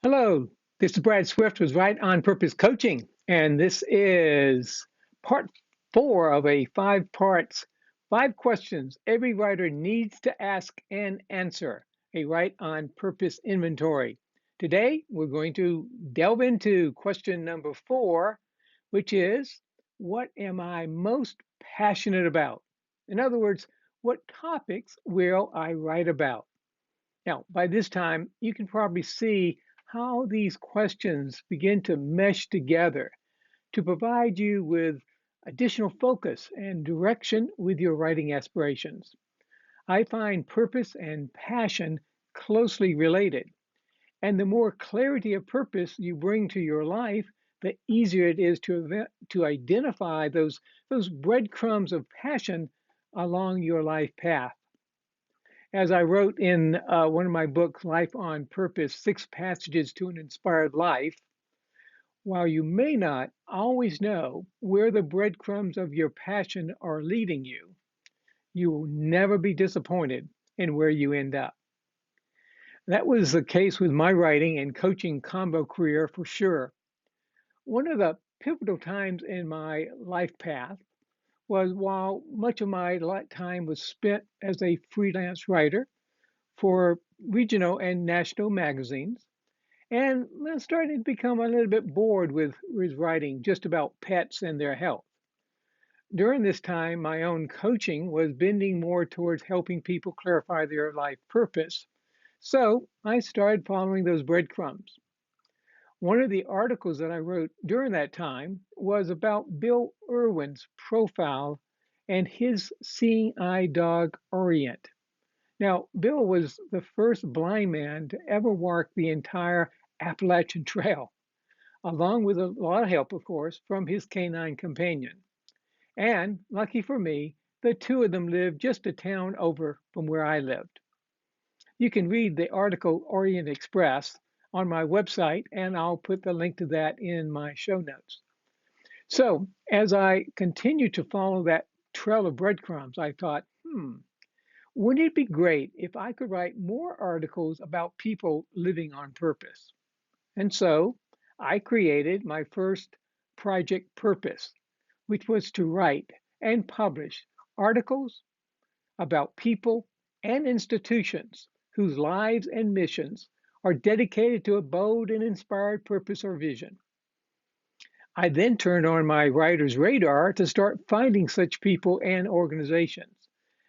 Hello, this is Brad Swift with Right on Purpose Coaching, and this is part four of a five parts, five questions every writer needs to ask and answer, a Right on Purpose inventory. Today, we're going to delve into question number four, which is, what am I most passionate about? In other words, what topics will I write about? Now, by this time, you can probably see how these questions begin to mesh together to provide you with additional focus and direction with your writing aspirations. I find purpose and passion closely related, and the more clarity of purpose you bring to your life, the easier it is to identify those breadcrumbs of passion along your life path. As I wrote in one of my books, Life on Purpose, Six Passages to an Inspired Life, while you may not always know where the breadcrumbs of your passion are leading you, you will never be disappointed in where you end up. That was the case with my writing and coaching combo career for sure. One of the pivotal times in my life path was while much of my time was spent as a freelance writer for regional and national magazines. And I started to become a little bit bored with writing just about pets and their health. During this time, my own coaching was bending more towards helping people clarify their life purpose. So I started following those breadcrumbs. One of the articles that I wrote during that time was about Bill Irwin's profile and his seeing eye dog Orient. Now, Bill was the first blind man to ever walk the entire Appalachian Trail, along with a lot of help, of course, from his canine companion. And lucky for me, the two of them lived just a town over from where I lived. You can read the article Orient Express on my website, and I'll put the link to that in my show notes. So, as I continued to follow that trail of breadcrumbs, I thought, wouldn't it be great if I could write more articles about people living on purpose? And so I created my first project Purpose, which was to write and publish articles about people and institutions whose lives and missions are dedicated to a bold and inspired purpose or vision. I then turned on my writer's radar to start finding such people and organizations,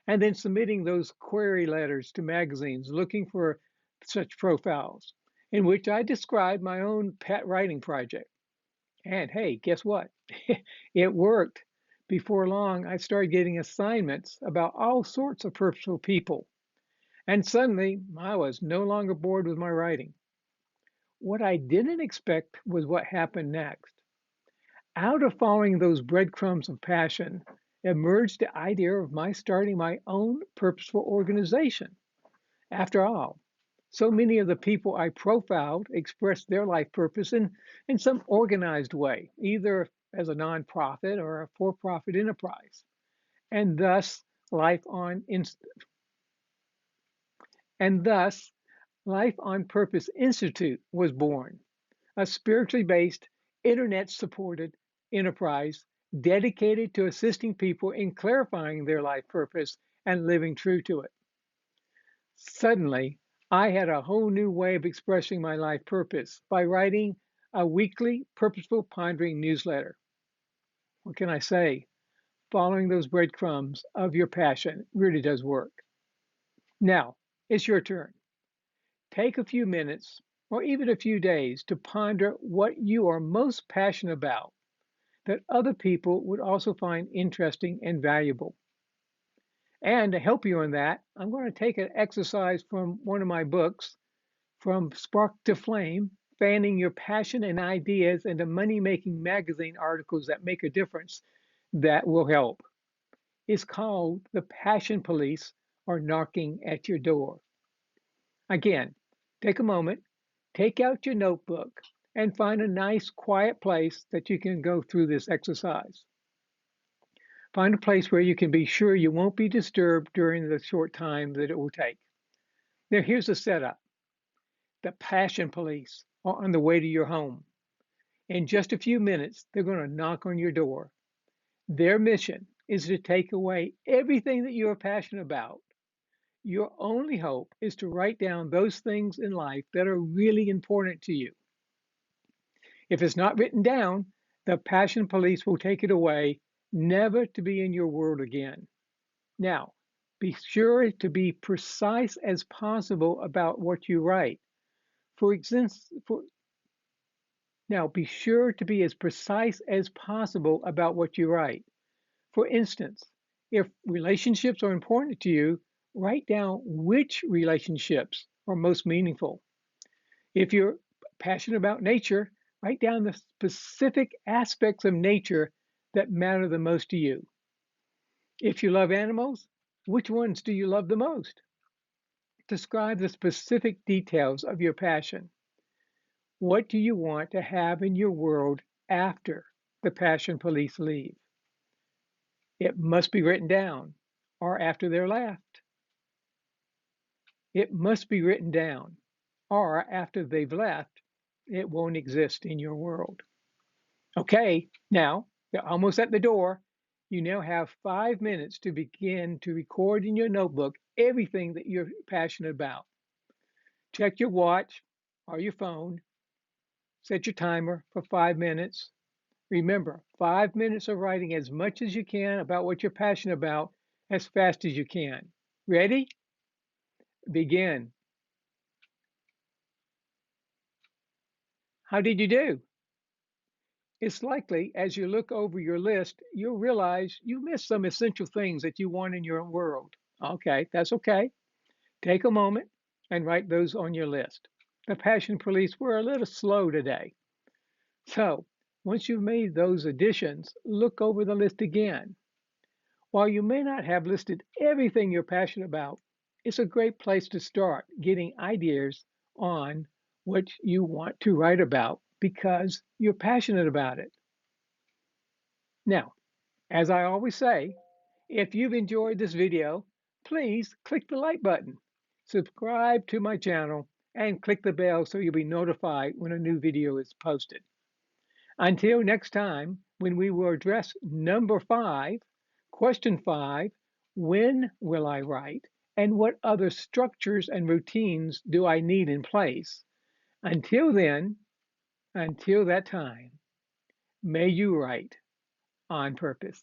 and then submitting those query letters to magazines looking for such profiles, in which I described my own pet writing project. And hey, guess what? It worked. Before long, I started getting assignments about all sorts of purposeful people. And suddenly, I was no longer bored with my writing. What I didn't expect was what happened next. Out of following those breadcrumbs of passion emerged the idea of my starting my own purposeful organization. After all, so many of the people I profiled expressed their life purpose in some organized way, either as a nonprofit or a for-profit enterprise. And thus, Life on and thus Life on Purpose Institute was born, a spiritually based, internet supported enterprise dedicated to assisting people in clarifying their life purpose and living true to it. Suddenly, I had a whole new way of expressing my life purpose by writing a weekly purposeful pondering newsletter. What can I say? Following those breadcrumbs of your passion really does work. Now, it's your turn. Take a few minutes or even a few days to ponder what you are most passionate about that other people would also find interesting and valuable. And to help you on that, I'm going to take an exercise from one of my books, From Spark to Flame, Fanning Your Passion and Ideas into Money-Making Magazine Articles That Make a Difference, that will help. It's called The Passion Police Are Knocking at Your Door. Again, take a moment, take out your notebook, and find a nice quiet place that you can go through this exercise. Find a place where you can be sure you won't be disturbed during the short time that it will take. Now, here's the setup. The passion police or on the way to your home. In just a few minutes, they're going to knock on your door. Their mission is to take away everything that you are passionate about. Your only hope is to write down those things in life that are really important to you. If it's not written down, the passion police will take it away, never to be in your world again. Now, be sure to be precise as possible about what you write. For instance, now be sure to be as precise as possible about what you write. For instance, if relationships are important to you, write down which relationships are most meaningful. If you're passionate about nature, write down the specific aspects of nature that matter the most to you. If you love animals, which ones do you love the most? Describe the specific details of your passion. What do you want to have in your world after the passion police leave? It must be written down, or after they're left. It must be written down, or after they've left, it won't exist in your world. Okay, now they're almost at the door. You now have 5 minutes to begin to record in your notebook everything that you're passionate about. Check your watch or your phone. Set your timer for 5 minutes. Remember, 5 minutes of writing as much as you can about what you're passionate about as fast as you can. Ready? Begin. How did you do? It's likely as you look over your list, you'll realize you missed some essential things that you want in your world. Okay, that's okay. Take a moment and write those on your list. The Passion Police were a little slow today. So, once you've made those additions, look over the list again. While you may not have listed everything you're passionate about, it's a great place to start getting ideas on what you want to write about because you're passionate about it. Now, as I always say, if you've enjoyed this video, please click the like button, subscribe to my channel, and click the bell so you'll be notified when a new video is posted. Until next time, when we will address number 5, question 5, when will I write? And what other structures and routines do I need in place? Until then, until that time, may you write on purpose.